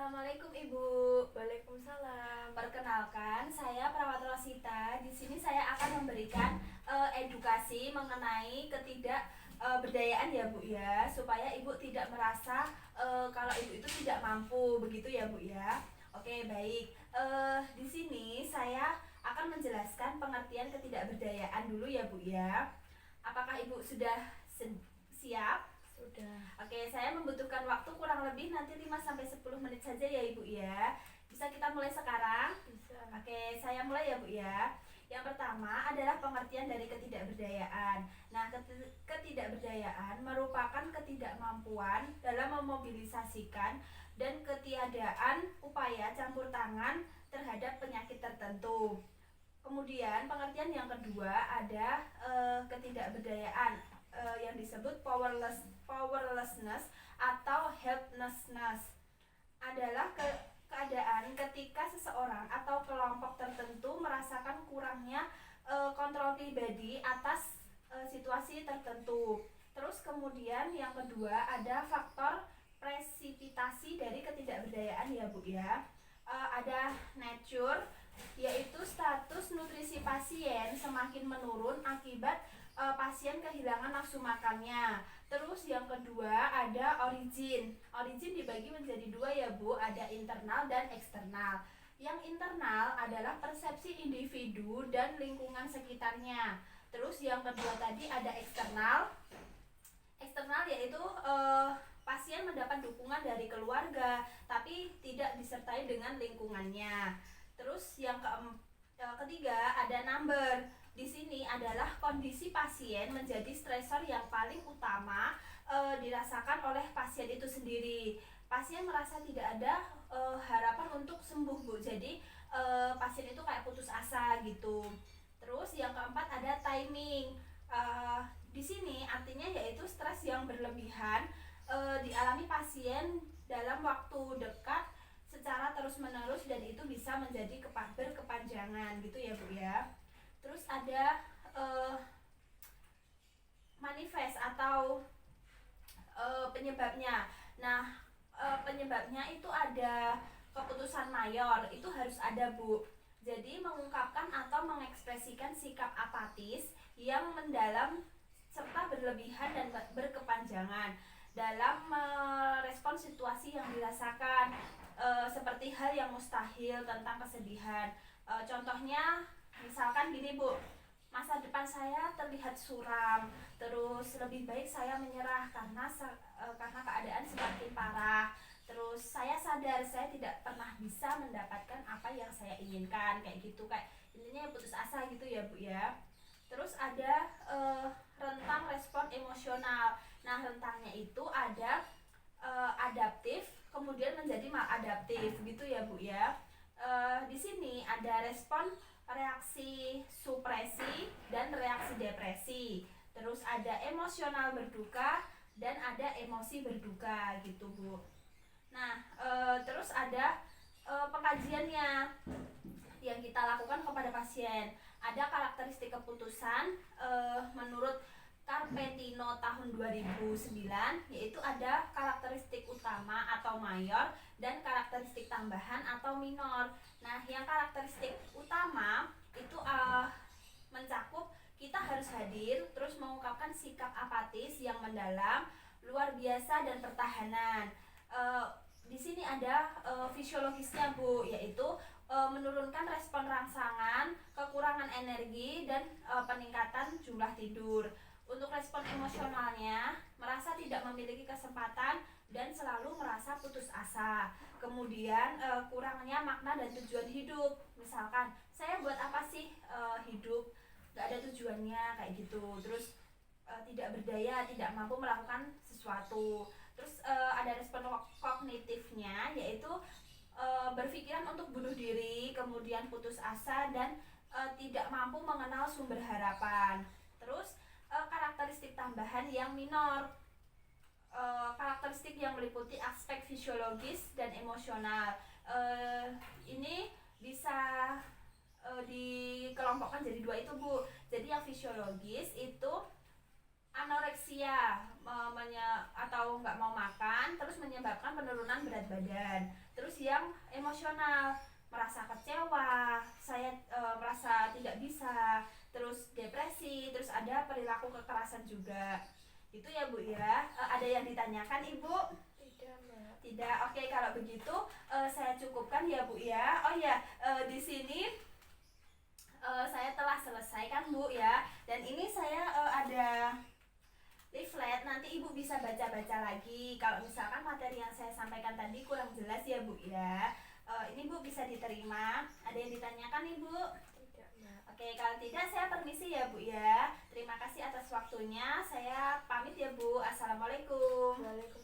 Assalamualaikum Ibu. Waalaikumsalam. Perkenalkan, saya Perawat Rosita. Di sini saya akan memberikan edukasi mengenai ketidakberdayaan ya Bu ya, supaya Ibu tidak merasa kalau Ibu itu tidak mampu, begitu ya Bu ya. Oke, baik. Di sini saya akan menjelaskan pengertian ketidakberdayaan dulu ya Bu ya. Apakah Ibu sudah siap? Sudah. Oke, saya membutuhkan waktu kurang lebih nanti 5 sampai 10 menit saja ya Ibu ya. Bisa kita mulai sekarang? Bisa. Oke, saya mulai ya Bu ya. Yang pertama adalah pengertian dari ketidakberdayaan. Nah, ketidakberdayaan merupakan ketidakmampuan dalam memobilisasikan dan ketiadaan upaya campur tangan terhadap penyakit tertentu. Kemudian pengertian yang kedua ada ketidakberdayaan yang disebut powerlessness atau helplessness adalah keadaan ketika seseorang atau kelompok tertentu merasakan kurangnya kontrol pribadi atas situasi tertentu. Terus kemudian yang kedua ada faktor presipitasi dari ketidakberdayaan ya Bu ya. Ada nature, yaitu status nutrisi pasien semakin menurun akibat pasien kehilangan nafsu makannya. Terus yang kedua ada origin. Origin dibagi menjadi dua ya Bu, ada internal dan eksternal. Yang internal adalah persepsi individu dan lingkungan sekitarnya. Terus yang kedua tadi ada eksternal. Eksternal yaitu pasien mendapat dukungan dari keluarga, tapi tidak disertai dengan lingkungannya. Terus yang ketiga ada number. Di sini adalah kondisi pasien menjadi stresor yang paling utama dirasakan oleh pasien itu sendiri. Pasien merasa tidak ada harapan untuk sembuh Bu. Jadi pasien itu kayak putus asa gitu. Terus yang keempat ada timing. Di sini artinya yaitu stres yang berlebihan dialami pasien dalam waktu dekat secara terus-menerus dan itu bisa menjadi berkepanjangan gitu ya Bu ya. Terus ada manifest atau penyebabnya. Nah, penyebabnya itu ada keputusan mayor, itu harus ada Bu. Jadi mengungkapkan atau mengekspresikan sikap apatis yang mendalam serta berlebihan dan berkepanjangan dalam merespon situasi yang dirasakan, seperti hal yang mustahil tentang kesedihan. Contohnya misalkan gini Bu, masa depan saya terlihat suram, terus lebih baik saya menyerah karena keadaan semakin parah. Terus saya sadar saya tidak pernah bisa mendapatkan apa yang saya inginkan, kayak gitu, kayak intinya putus asa gitu ya Bu ya. Terus ada rentang respon emosional. Nah, rentangnya itu ada adaptif, kemudian menjadi maladaptif gitu ya Bu ya. Di sini ada respon reaksi supresi dan reaksi depresi. Terus ada emosional berduka dan ada emosi berduka gitu Bu. Nah, terus ada pengkajiannya yang kita lakukan kepada pasien. Ada karakteristik keputusan menurut Carpentino tahun 2009, yaitu ada karakteristik utama atau mayor dan karakteristik tambahan atau minor. Nah, yang karakteristik utama itu mencakup kita harus hadir, terus mengungkapkan sikap apatis yang mendalam, luar biasa dan pertahanan. Di sini ada fisiologisnya Bu, yaitu menurunkan respon rangsangan, kekurangan energi dan peningkatan jumlah tidur. Untuk respon emosionalnya, merasa tidak memiliki kesempatan dan selalu merasa putus asa. Kemudian kurangnya makna dan tujuan hidup. Misalkan, saya buat apa sih hidup? Gak ada tujuannya kayak gitu. Terus tidak berdaya, tidak mampu melakukan sesuatu. Terus ada respon kognitifnya, yaitu berpikiran untuk bunuh diri, kemudian putus asa dan tidak mampu mengenal sumber harapan. Terus karakteristik tambahan yang minor, karakteristik yang meliputi aspek fisiologis dan emosional. Ini bisa dikelompokkan jadi dua itu Bu. Jadi yang fisiologis itu anoreksia atau nggak mau makan terus menyebabkan penurunan berat badan. Terus yang emosional, merasa kecewa, saya merasa tidak bisa, terus depresi, terus ada perilaku kekerasan juga. Itu ya Bu ya. Ada yang ditanyakan Ibu? Tidak, Mbak. Tidak. Oke, kalau begitu saya cukupkan ya Bu ya. Oh ya, di sini saya telah selesai kan Bu ya. Dan ini saya ada leaflet, nanti Ibu bisa baca-baca lagi. Kalau misalkan materi yang saya sampaikan tadi kurang jelas ya Bu ya. Ini Bu bisa diterima. Ada yang ditanyakan Ibu? Tidak, Mbak. Oke, kalau tidak saya permisi ya Bu ya. Terima kasih atas waktunya. Saya pamit ya Bu. Assalamualaikum. Waalaikumsalam.